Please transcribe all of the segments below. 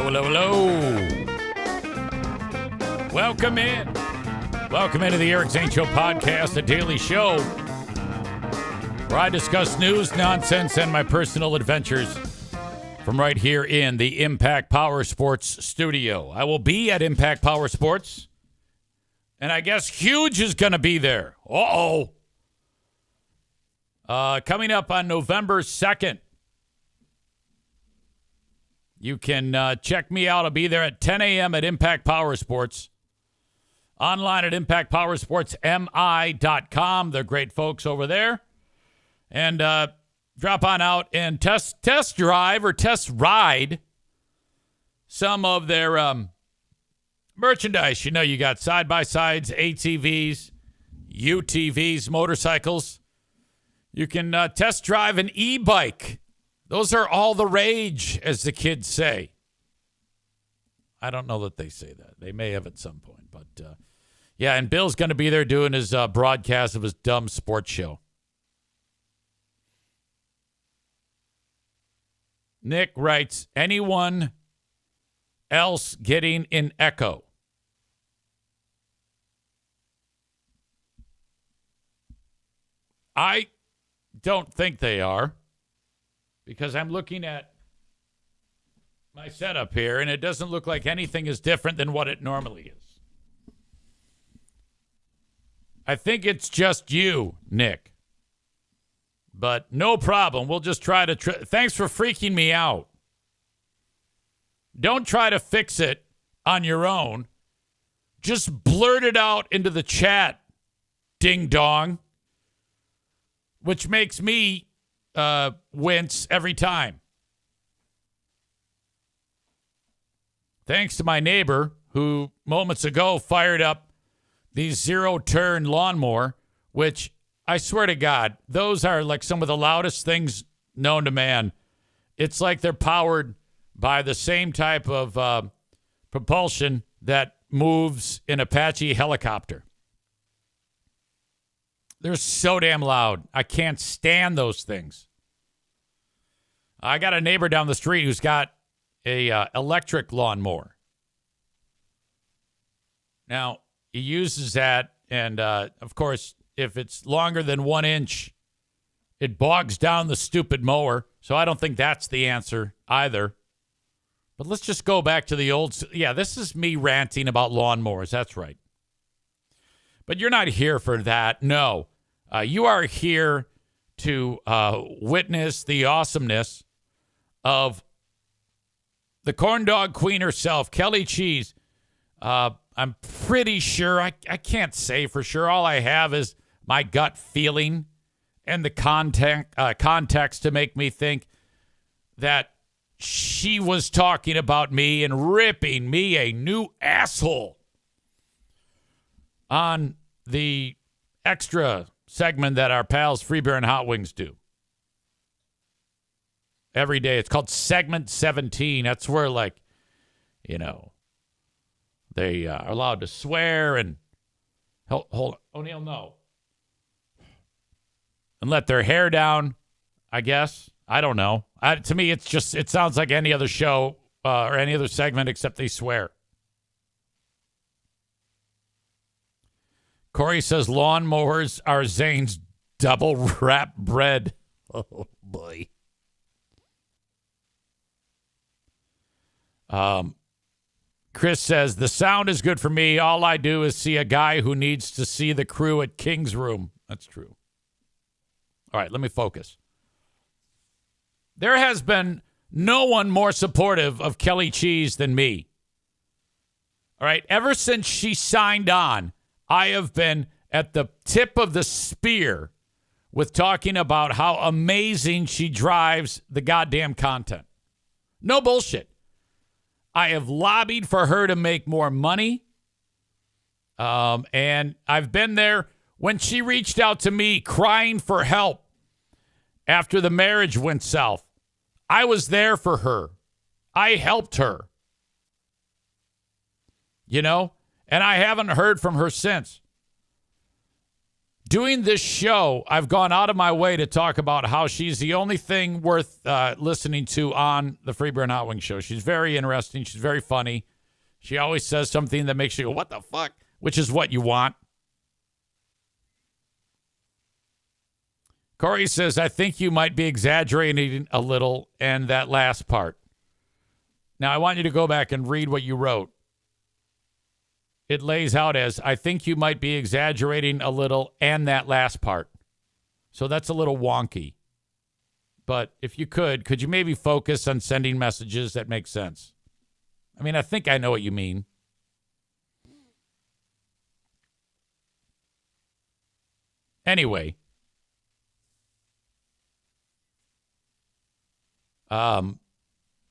Hello, hello, hello. Welcome in. Welcome into the Eric Zane Show podcast, a daily show where I discuss news, nonsense, and my personal adventures from right here in the Impact Power Sports studio. I will be at Impact Power Sports, and I guess Huge is going to be there. Coming up on November 2nd. You can check me out. I'll be there at 10 a.m. at Impact Power Sports. Online at impactpowersportsmi.com. They're great folks over there. And drop on out and test drive or test ride some of their merchandise. You know, you got side-by-sides, ATVs, UTVs, motorcycles. You can test drive an e-bike. Those are all the rage, as the kids say. I don't know that they say that. They may have at some point. But, yeah, and Bill's going to be there doing his broadcast of his dumb sports show. Nick writes, anyone else getting an echo? I don't think they are, because I'm looking at my setup here, and it doesn't look like anything is different than what it normally is. I think it's just you, Nick. But no problem. We'll just try to... Thanks for freaking me out. Don't try to fix it on your own. Just blurt it out into the chat, ding-dong. Which makes me wince every time. Thanks to my neighbor who moments ago fired up the zero-turn lawnmower, which... I swear to God, those are like some of the loudest things known to man. It's like they're powered by the same type of propulsion that moves an Apache helicopter. They're so damn loud. I can't stand those things. I got a neighbor down the street who's got a electric lawnmower. Now, he uses that, and of course, if it's longer than 1 inch, it bogs down the stupid mower. So I don't think that's the answer either. But let's just go back to the old... Yeah, this is me ranting about lawnmowers. That's right. But you're not here for that. No. You are here to witness the awesomeness of the corn dog queen herself, Kelly Cheese. I'm pretty sure... I can't say for sure. All I have is my gut feeling and the context to make me think that she was talking about me and ripping me a new asshole on the extra segment that our pals Free Beer and Hot Wings do every day. It's called Segment 17. That's where, like, you know, they are allowed to swear and hold on. O'Neill, no. And let their hair down, I guess. I don't know. To me, it sounds like any other show or any other segment except they swear. Corey says lawnmowers are Zane's double wrap bread. Oh, boy. Chris says, the sound is good for me. All I do is see a guy who needs to see the crew at King's Room. That's true. All right, let me focus. There has been no one more supportive of Kelly Cheese than me. All right, ever since she signed on, I have been at the tip of the spear with talking about how amazing she drives the goddamn content. No bullshit. I have lobbied for her to make more money. And I've been there when she reached out to me crying for help after the marriage went south. I was there for her. I helped her. You know? And I haven't heard from her since. Doing this show, I've gone out of my way to talk about how she's the only thing worth listening to on the Free Beer and Hot Wings show. She's very interesting. She's very funny. She always says something that makes you go, what the fuck? Which is what you want. Corey says, I think you might be exaggerating a little, and that last part. Now, I want you to go back and read what you wrote. It lays out as, I think you might be exaggerating a little, and that last part. So that's a little wonky. But if you could you maybe focus on sending messages that make sense? I mean, I think I know what you mean. Anyway.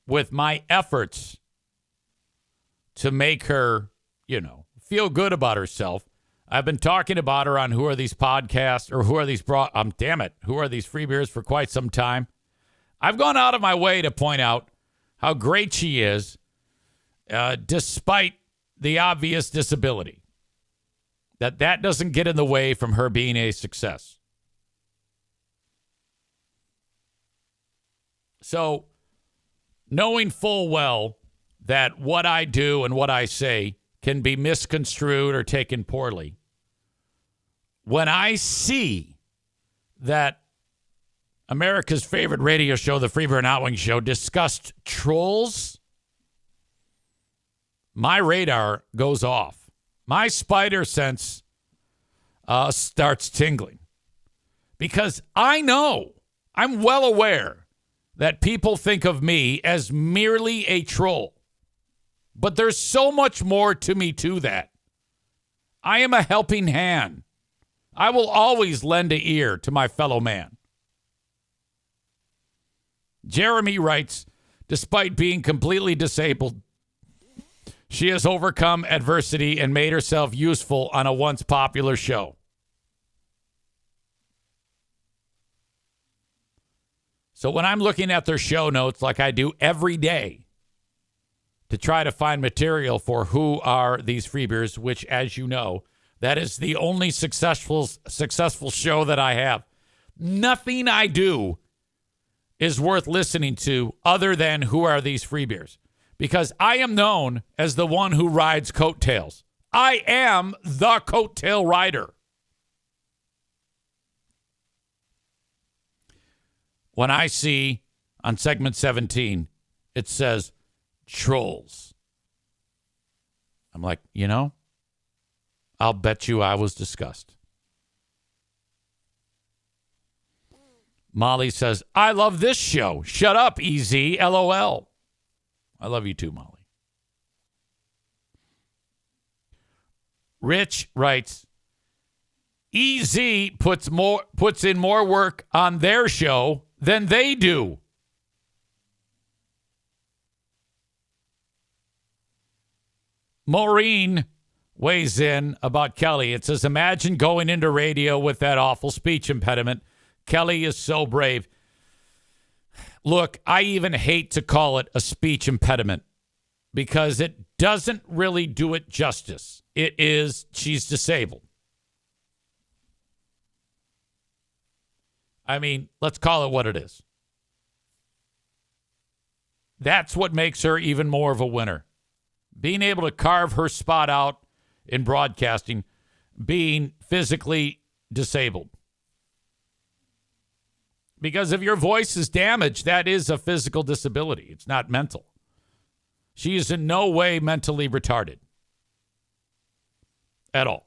With my efforts to make her, feel good about herself, I've been talking about her on Who Are These Podcasts, or Who Are These Who Are These Free Beers for quite some time. I've gone out of my way to point out how great she is, despite the obvious disability. That doesn't get in the way from her being a success. So, knowing full well that what I do and what I say can be misconstrued or taken poorly, when I see that America's favorite radio show, the Free Beer and Hot Wings show, discussed trolls, my radar goes off. My spider sense starts tingling. Because I'm well aware that people think of me as merely a troll. But there's so much more to me to that. I am a helping hand. I will always lend an ear to my fellow man. Jeremy writes, despite being completely disabled, she has overcome adversity and made herself useful on a once popular show. So when I'm looking at their show notes like I do every day to try to find material for Who Are These Free Beers, which, as you know, that is the only successful show that I have. Nothing I do is worth listening to other than Who Are These Free Beers, because I am known as the one who rides coattails. I am the coattail rider. When I see on segment 17, it says trolls, I'm like, I'll bet you I was discussed. Molly says, I love this show. Shut up, EZ, LOL. I love you too, Molly. Rich writes, EZ puts in more work on their show than they do. Maureen weighs in about Kelly. It says, imagine going into radio with that awful speech impediment. Kelly is so brave. Look, I even hate to call it a speech impediment because it doesn't really do it justice. She's disabled. I mean, let's call it what it is. That's what makes her even more of a winner. Being able to carve her spot out in broadcasting, being physically disabled. Because if your voice is damaged, that is a physical disability. It's not mental. She is in no way mentally retarded. At all.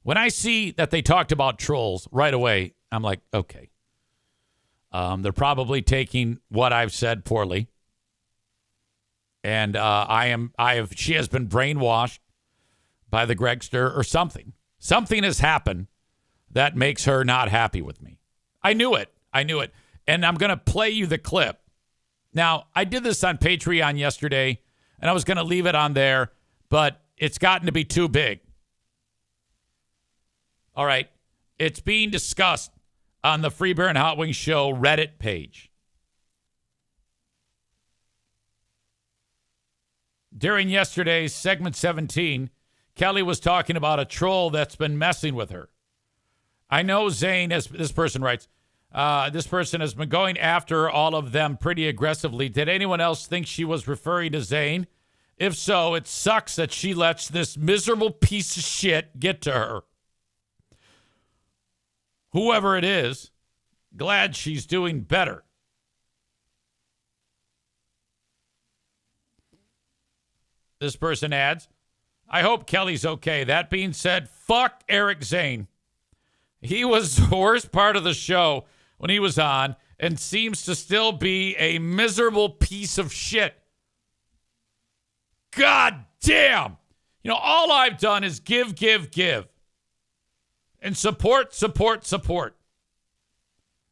When I see that they talked about trolls right away, I'm like, okay. They're probably taking what I've said poorly. And she has been brainwashed by the Gregster or something. Something has happened that makes her not happy with me. I knew it. And I'm going to play you the clip. Now, I did this on Patreon yesterday, and I was going to leave it on there, but it's gotten to be too big. All right. It's being discussed on the Free Beer and Hot Wings Show Reddit page. During yesterday's segment 17, Kelly was talking about a troll that's been messing with her. I know Zane, as this person writes, this person has been going after all of them pretty aggressively. Did anyone else think she was referring to Zane? If so, it sucks that she lets this miserable piece of shit get to her. Whoever it is, glad she's doing better. This person adds, I hope Kelly's okay. That being said, fuck Eric Zane. He was the worst part of the show when he was on and seems to still be a miserable piece of shit. God damn. You know, all I've done is give. And support.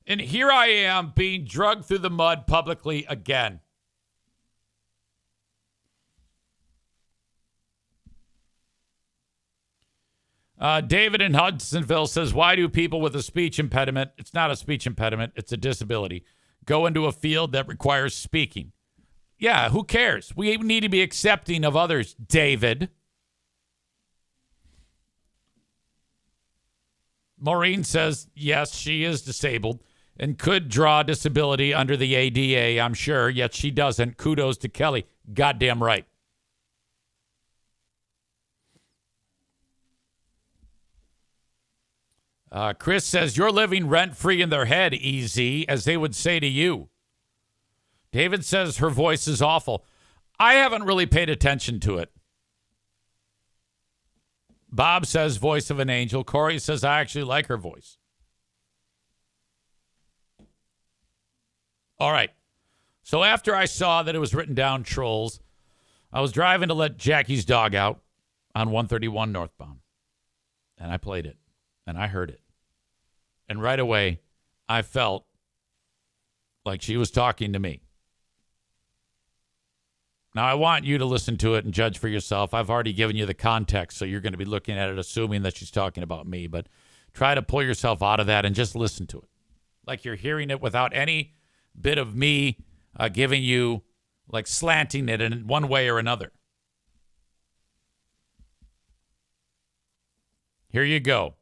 And here I am being dragged through the mud publicly again. David in Hudsonville says, why do people with a speech impediment, it's not a speech impediment, it's a disability, go into a field that requires speaking? Yeah, who cares? We need to be accepting of others, David. Maureen says, yes, she is disabled and could draw disability under the ADA, I'm sure, yet she doesn't. Kudos to Kelly. Goddamn right. Chris says, you're living rent-free in their head, easy, as they would say to you. David says her voice is awful. I haven't really paid attention to it. Bob says voice of an angel. Corey says I actually like her voice. All right. So after I saw that it was written down trolls, I was driving to let Jackie's dog out on 131 northbound. And I played it. And I heard it. And right away, I felt like she was talking to me. Now, I want you to listen to it and judge for yourself. I've already given you the context, so you're going to be looking at it assuming that she's talking about me. But try to pull yourself out of that and just listen to it. Like you're hearing it without any bit of me giving you, like slanting it in one way or another. Here you go.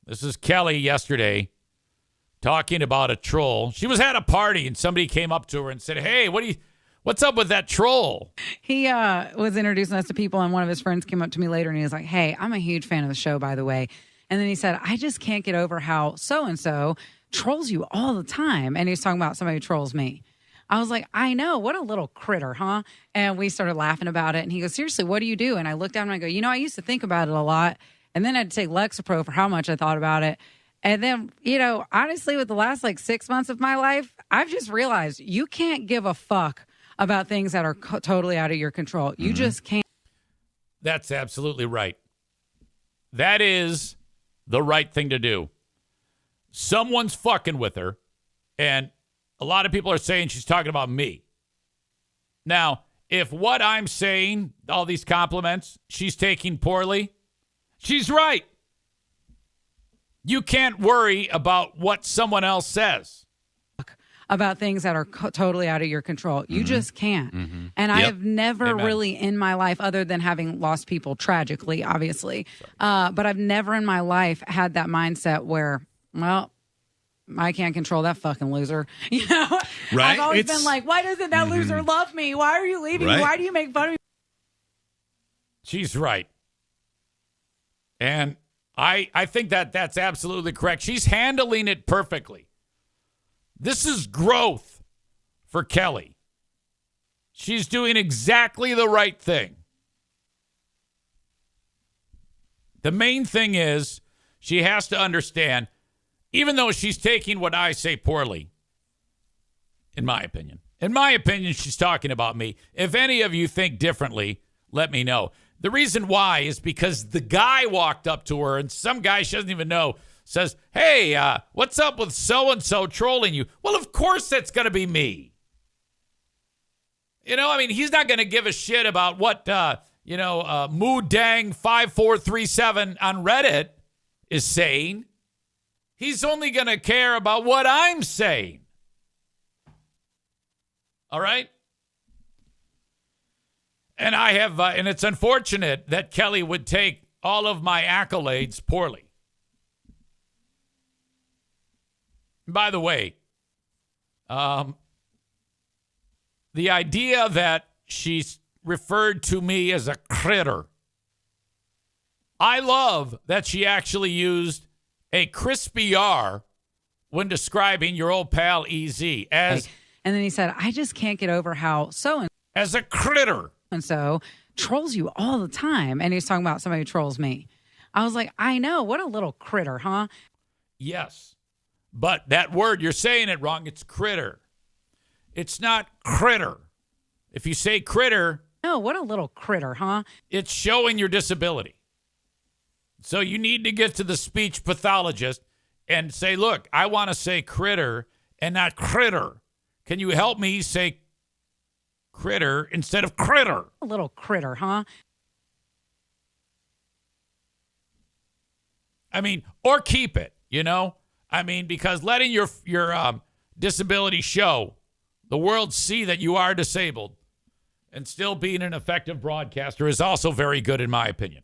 This is Kelly yesterday talking about a troll. She was at a party and somebody came up to her and said, hey, what's up with that troll? He was introducing us to people, and one of his friends came up to me later and he was like, hey, I'm a huge fan of the show, by the way. And then he said, I just can't get over how so-and-so trolls you all the time. And he was talking about somebody who trolls me. I was like, I know. What a little critter, huh? And we started laughing about it. And he goes, seriously, what do you do? And I looked down and I go, I used to think about it a lot. And then I had to take Lexapro for how much I thought about it. And then, honestly, with the last 6 months of my life, I've just realized you can't give a fuck about things that are totally out of your control. You just can't. That's absolutely right. That is the right thing to do. Someone's fucking with her, and a lot of people are saying she's talking about me. Now, if what I'm saying, all these compliments, she's taking poorly, she's right. You can't worry about what someone else says. About things that are totally out of your control. You just can't. And I have never really in my life, other than having lost people tragically, obviously, but I've never in my life had that mindset where, well, I can't control that fucking loser. Right? I've always been like, why doesn't that loser love me? Why are you leaving me? Why do you make fun of me? She's right. And I think that's absolutely correct. She's handling it perfectly. This is growth for Kelly. She's doing exactly the right thing. The main thing is she has to understand, even though she's taking what I say poorly, in my opinion, she's talking about me. If any of you think differently, let me know. The reason why is because the guy walked up to her, and some guy she doesn't even know says, hey, what's up with so-and-so trolling you? Well, of course that's going to be me. He's not going to give a shit about what, Moodang5437 on Reddit is saying. He's only going to care about what I'm saying. All right? And I have, and it's unfortunate that Kelly would take all of my accolades poorly. By the way, the idea that she's referred to me as a critter, I love that she actually used a crispy R when describing your old pal EZ as, and then he said, I just can't get over how so as a critter. and so trolls you all the time. And he's talking about somebody who trolls me. I was like, I know. What a little critter, huh? Yes. But that word, you're saying it wrong. It's critter. It's not critter. If you say critter, No, what a little critter, huh? it's showing your disability. So you need to get to the speech pathologist and say, look, I want to say critter and not critter. Can you help me say critter instead of critter? A little critter, huh? I mean, or keep it, you know? I mean, because letting your disability show, the world see that you are disabled and still being an effective broadcaster is also very good in my opinion.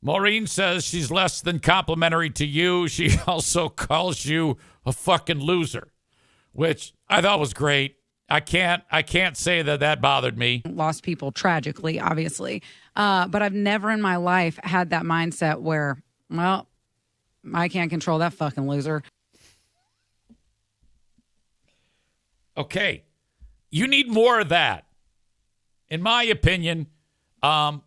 Maureen says she's less than complimentary to you. She also calls you a fucking loser, which I thought was great. I can't say that bothered me. Lost people tragically, obviously. But I've never in my life had that mindset where, well, I can't control that fucking loser. Okay. You need more of that. In my opinion, don't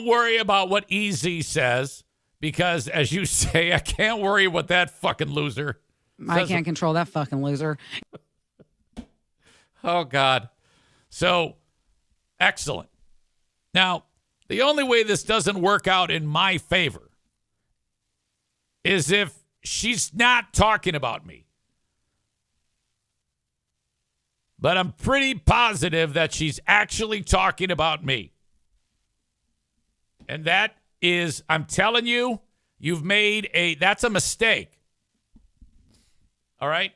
worry about what EZ says because, as you say, I can't worry what that fucking loser I can't control that fucking loser. Oh, God. So, excellent. Now, the only way this doesn't work out in my favor is if she's not talking about me. But I'm pretty positive that she's actually talking about me. And that is, I'm telling you, that's a mistake. All right?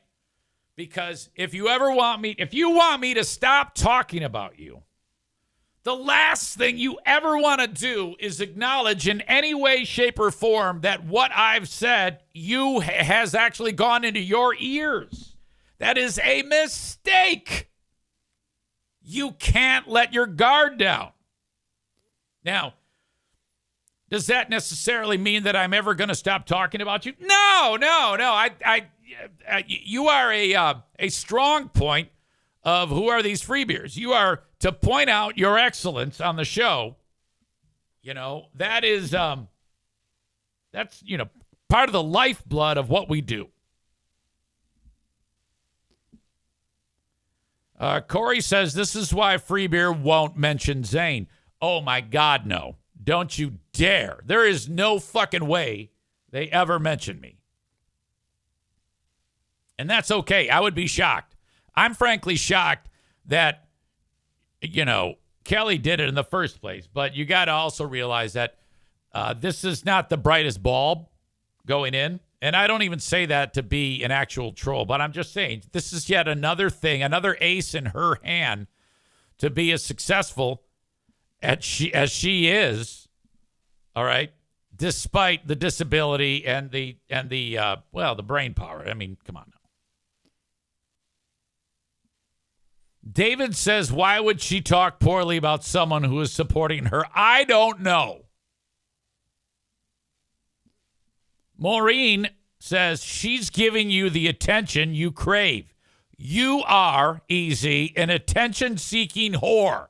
Because if you want me to stop talking about you, the last thing you ever want to do is acknowledge in any way, shape, or form that what I've said has actually gone into your ears. That is a mistake. You can't let your guard down. Now, does that necessarily mean that I'm ever going to stop talking about you? No. You are a strong point of who are these free beers. You are to point out your excellence on the show. You know, that is that's part of the lifeblood of what we do. Corey says this is why free beer won't mention Zane. Oh my God, no. Don't you dare. There is no fucking way they ever mention me. And that's okay. I would be shocked. I'm frankly shocked that, Kelly did it in the first place. But you got to also realize that this is not the brightest bulb going in. And I don't even say that to be an actual troll. But I'm just saying this is yet another thing, another ace in her hand to be as successful as she is. All right. Despite the disability and the brain power. I mean, come on now. David says, why would she talk poorly about someone who is supporting her? I don't know. Maureen says she's giving you the attention you crave. You are, Easy, an attention-seeking whore.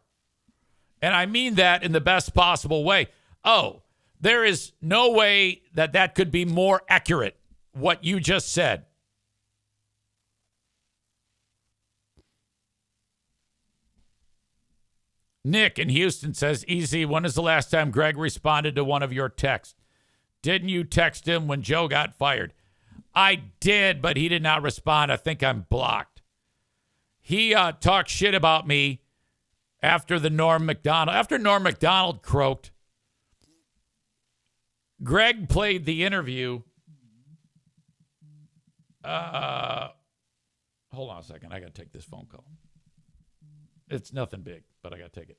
And I mean that in the best possible way. Oh, there is no way that could be more accurate, what you just said. Nick in Houston says, Easy, when is the last time Greg responded to one of your texts? Didn't you text him when Joe got fired? I did, but he did not respond. I think I'm blocked. He talked shit about me after Norm Macdonald croaked. Greg played the interview. Hold on a second. I got to take this phone call. It's nothing big, but I got to take it.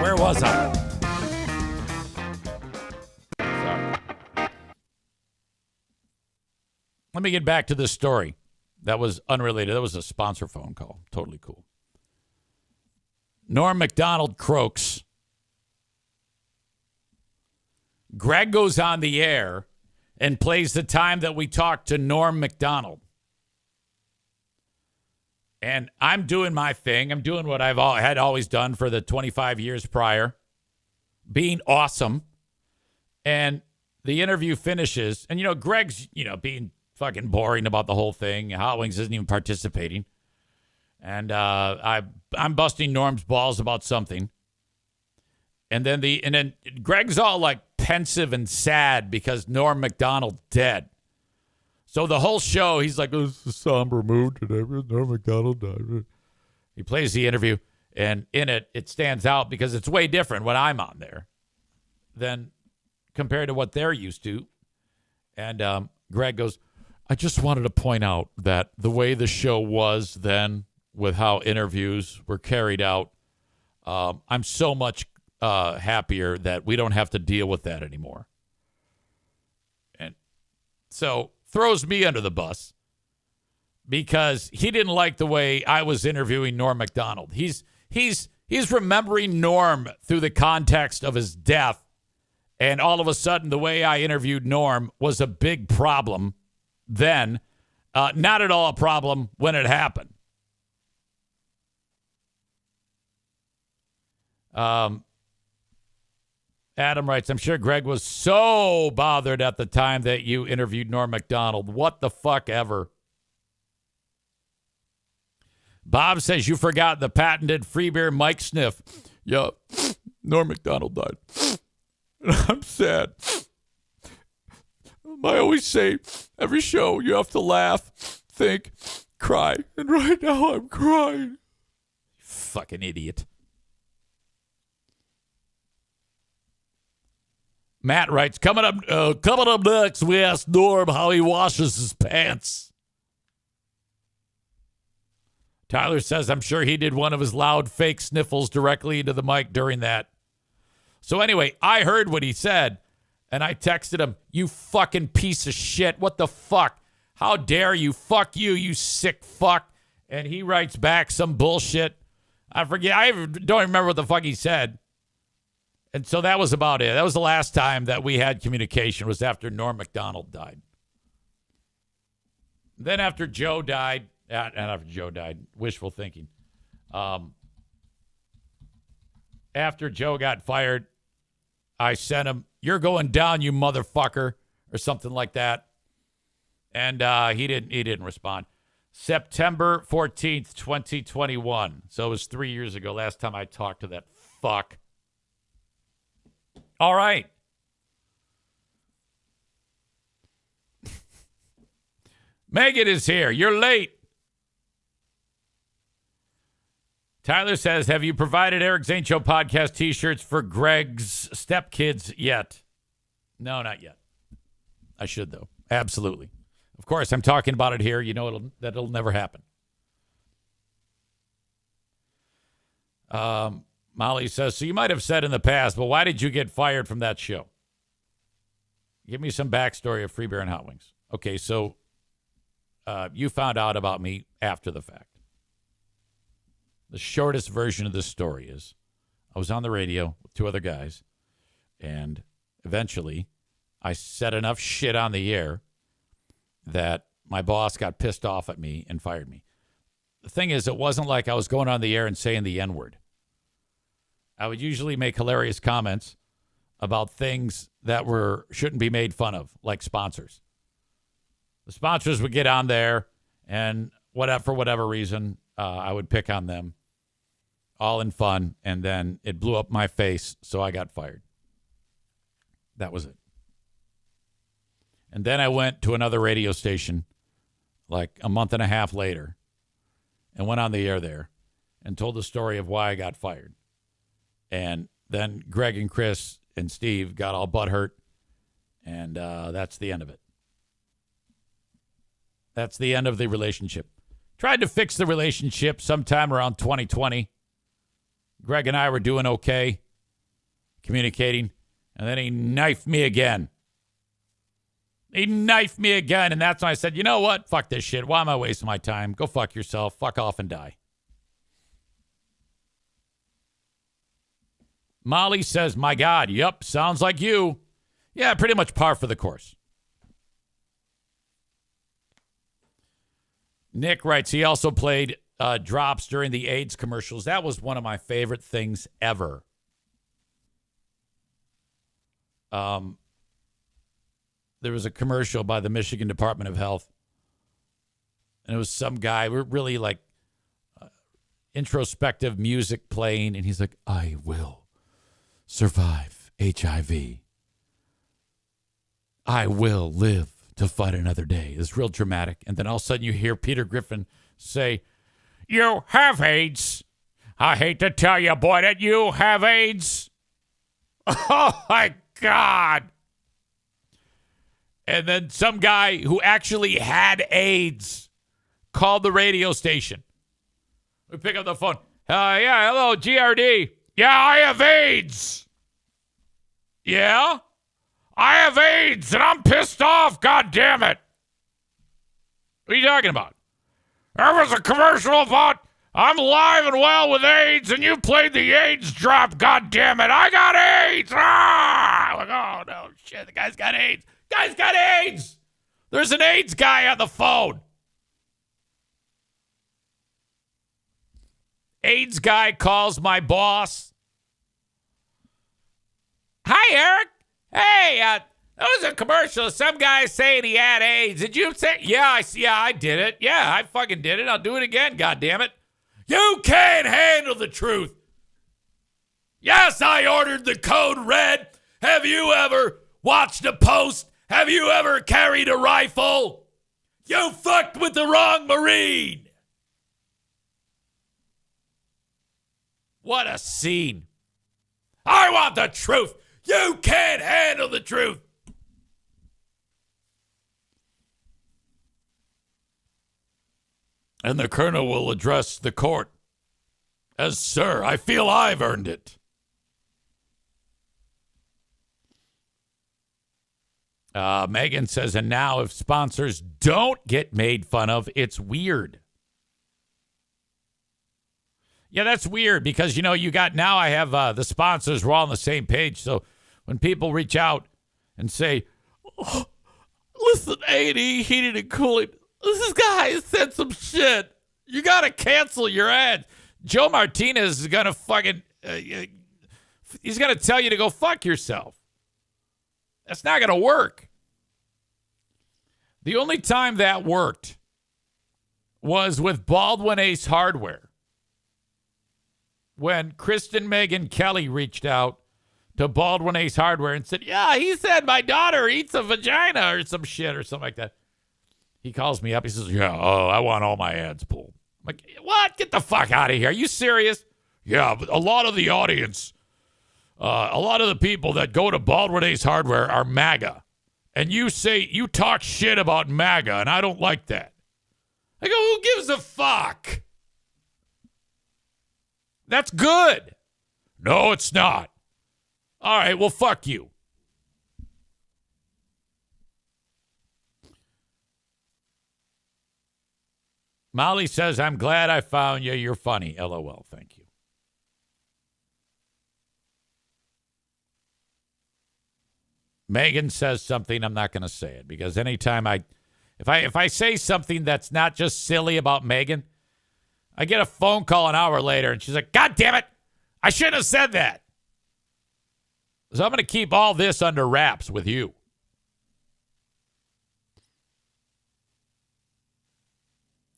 Where was I? Sorry. Let me get back to this story. That was unrelated. That was a sponsor phone call. Totally cool. Norm Macdonald croaks. Greg goes on the air and plays the time that we talked to Norm Macdonald. And I'm doing my thing. I'm doing what I've had always done for the 25 years prior, being awesome. And the interview finishes. And, Greg's, being fucking boring about the whole thing. Hot Wings isn't even participating. And I'm busting Norm's balls about something. And then Greg's all like pensive and sad because Norm Macdonald's dead. So the whole show, he's like, oh, it's a somber mood today. Norm Macdonald died. He plays the interview, and in it, it stands out because it's way different when I'm on there than compared to what they're used to. And Greg goes, I just wanted to point out that the way the show was then with how interviews were carried out, I'm so much happier that we don't have to deal with that anymore. And so throws me under the bus because he didn't like the way I was interviewing Norm Macdonald. He's remembering Norm through the context of his death, and all of a sudden the way I interviewed Norm was a big problem then, not at all a problem when it happened. Adam writes, I'm sure Greg was so bothered at the time that you interviewed Norm Macdonald. What the fuck ever. Bob says you forgot the patented free beer mic sniff. Yeah, Norm Macdonald died. I'm sad. I always say, every show you have to laugh, think, cry. And right now I'm crying. Fucking idiot. Matt writes, coming up next, we ask Norm how he washes his pants. Tyler says, I'm sure he did one of his loud fake sniffles directly into the mic during that. So anyway, I heard what he said, and I texted him, you fucking piece of shit. What the fuck? How dare you? Fuck you, you sick fuck. And he writes back some bullshit. I forget. I don't remember what the fuck he said. And so that was about it. That was the last time that we had communication, was after Norm Macdonald died. Then after Joe died, wishful thinking. After Joe got fired, I sent him, you're going down, you motherfucker, or something like that. And he didn't respond. September 14th, 2021. So it was 3 years ago, last time I talked to that fuck. All right. Megan is here. You're late. Tyler says, have you provided Eric Zane Show podcast t-shirts for Greg's stepkids yet? No, not yet. I should, though. Absolutely. Of course, I'm talking about it here. You know that'll never happen. Molly says, so you might have said in the past, but why did you get fired from that show? Give me some backstory of Free Beer and Hot Wings. Okay, so you found out about me after the fact. The shortest version of this story is I was on the radio with two other guys, and eventually I said enough shit on the air that my boss got pissed off at me and fired me. The thing is, it wasn't like I was going on the air and saying the N-word. I would usually make hilarious comments about things that shouldn't be made fun of, like sponsors. The sponsors would get on there, and for whatever reason, I would pick on them, all in fun, and then it blew up my face, so I got fired. That was it. And then I went to another radio station like a month and a half later and went on the air there and told the story of why I got fired. And then Greg and Chris and Steve got all butthurt, and that's the end of it. That's the end of the relationship. Tried to fix the relationship sometime around 2020. Greg and I were doing okay, communicating, and then he knifed me again. And that's when I said, you know what? Fuck this shit. Why am I wasting my time? Go fuck yourself. Fuck off and die. Molly says, my God, yep, sounds like you. Yeah, pretty much par for the course. Nick writes, he also played drops during the AIDS commercials. That was one of my favorite things ever. There was a commercial by the Michigan Department of Health, and it was some guy, really like introspective music playing, and he's like, I will survive HIV. I will live to fight another day. It's real dramatic. And then all of a sudden you hear Peter Griffin say, you have AIDS. I hate to tell you, boy, that you have AIDS. Oh, my God. And then some guy who actually had AIDS called the radio station. We pick up the phone. Yeah, hello, GRD. Yeah, I have AIDS. Yeah? I have AIDS, and I'm pissed off. God damn it. What are you talking about? There was a commercial about I'm alive and well with AIDS, and you played the AIDS drop. God damn it. I got AIDS. Ah! Like, oh, no, shit. The guy's got AIDS. Guy's got AIDS. There's an AIDS guy on the phone. AIDS guy calls my boss. Hi, Eric. Hey, that was a commercial. Some guy saying he had AIDS. Did you say? Yeah, I did it. Yeah, I fucking did it. I'll do it again. God damn it. You can't handle the truth. Yes, I ordered the code red. Have you ever watched a post? Have you ever carried a rifle? You fucked with the wrong Marine. What a scene. I want the truth. You can't handle the truth. And the colonel will address the court as, sir, I feel I've earned it. Megan says, and now if sponsors don't get made fun of, it's weird. Yeah, that's weird because, you know, I have the sponsors, we're all on the same page. So when people reach out and say, oh, listen, A&E Heating and Cooling, this guy said some shit. You got to cancel your ad. Joe Martinez is going to fucking, he's going to tell you to go fuck yourself. That's not going to work. The only time that worked was with Baldwin Ace Hardware. When Kristen Megan Kelly reached out to Baldwin Ace Hardware and said, yeah, he said my daughter eats a vagina or some shit or something like that. He calls me up. He says, yeah, I want all my ads pulled. I'm like, what? Get the fuck out of here. Are you serious? Yeah, but a lot of the audience, a lot of the people that go to Baldwin Ace Hardware are MAGA. And you talk shit about MAGA, and I don't like that. I go, who gives a fuck? That's good. No, it's not. All right, well, fuck you. Molly says, I'm glad I found you. You're funny. LOL. Thank you. Megan says something. I'm not going to say it because anytime if I say something that's not just silly about Megan, I get a phone call an hour later and she's like, God damn it. I shouldn't have said that. So I'm going to keep all this under wraps with you.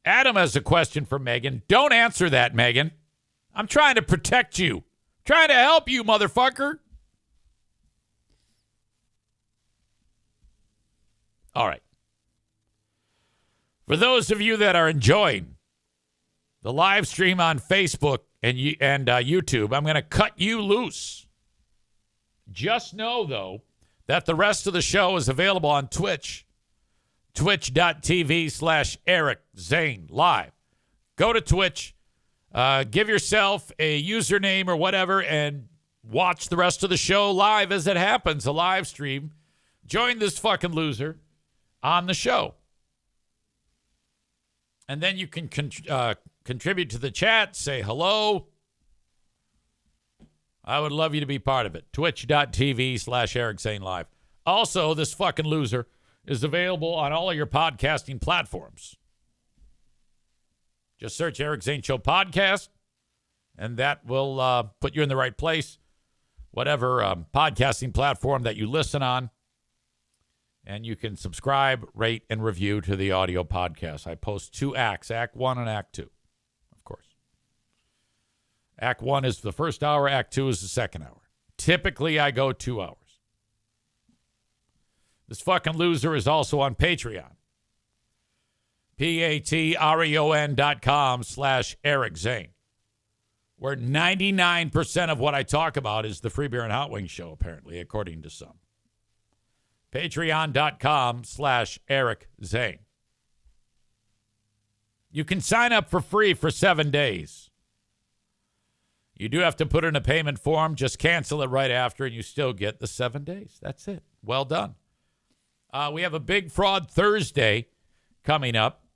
Adam has a question for Megan. Don't answer that, Megan. I'm trying to protect you. Trying to help you, motherfucker. All right. For those of you that are enjoying the live stream on Facebook and YouTube, I'm going to cut you loose. Just know, though, that the rest of the show is available on Twitch. Twitch.tv/Eric Zane Live. Go to Twitch, give yourself a username or whatever, and watch the rest of the show live as it happens, a live stream. Join this fucking loser on the show. And then you can contribute to the chat, say hello. I would love you to be part of it. Twitch.tv/Eric Zane Live. Also, this fucking loser is available on all of your podcasting platforms. Just search Eric Zane Show Podcast, and that will put you in the right place, whatever podcasting platform that you listen on. And you can subscribe, rate, and review to the audio podcast. I post 2 acts, Act 1 and Act 2, of course. Act 1 is the first hour. Act 2 is the second hour. Typically, I go 2 hours. This fucking loser is also on Patreon. patreon.com/Eric Zane, where 99% of what I talk about is the Free Beer and Hot Wings show, apparently, according to some. Patreon.com/Eric Zane. You can sign up for free for 7 days. You do have to put in a payment form. Just cancel it right after, and you still get the 7 days. That's it. Well done. We have a Big Fraud Thursday coming up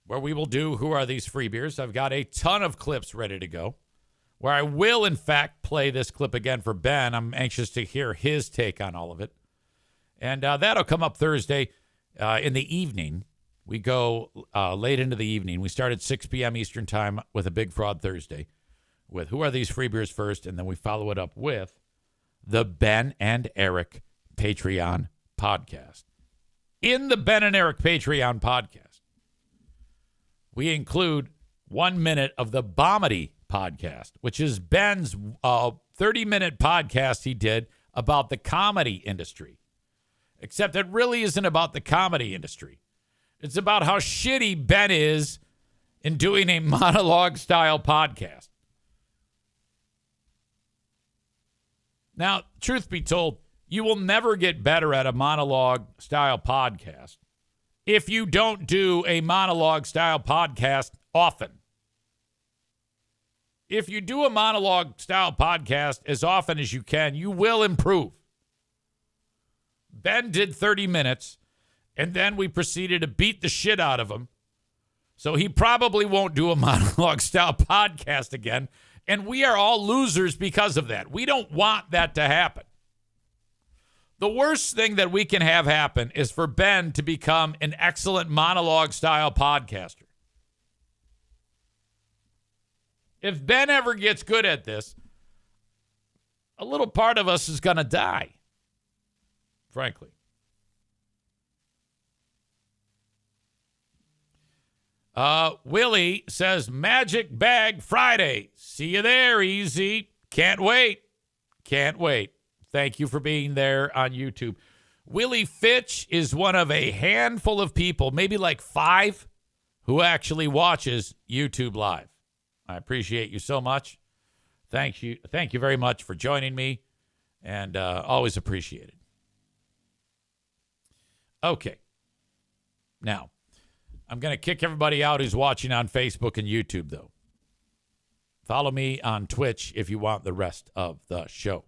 where we will do Who Are These Free Beers? I've got a ton of clips ready to go where I will, in fact, play this clip again for Ben. I'm anxious to hear his take on all of it. And that'll come up Thursday in the evening. We go late into the evening. We start at 6 p.m. Eastern Time with a Big Fraud Thursday with Who Are These Free Beers first, and then we follow it up with the Ben and Eric Patreon podcast. In the Ben and Eric Patreon podcast, we include 1 minute of the Bomedy podcast, which is Ben's 30-minute podcast he did about the comedy industry. Except it really isn't about the comedy industry. It's about how shitty Ben is in doing a monologue-style podcast. Now, truth be told, you will never get better at a monologue-style podcast if you don't do a monologue-style podcast often. If you do a monologue-style podcast as often as you can, you will improve. Ben did 30 minutes, and then we proceeded to beat the shit out of him. So he probably won't do a monologue-style podcast again, and we are all losers because of that. We don't want that to happen. The worst thing that we can have happen is for Ben to become an excellent monologue-style podcaster. If Ben ever gets good at this, a little part of us is going to die, frankly. Willie says, Magic Bag Friday. See you there, Easy. Can't wait. Can't wait. Thank you for being there on YouTube. Willie Fitch is one of a handful of people, maybe like 5, who actually watches YouTube Live. I appreciate you so much. Thank you very much for joining me, and always appreciate it. Okay. Now, I'm going to kick everybody out who's watching on Facebook and YouTube, though. Follow me on Twitch if you want the rest of the show.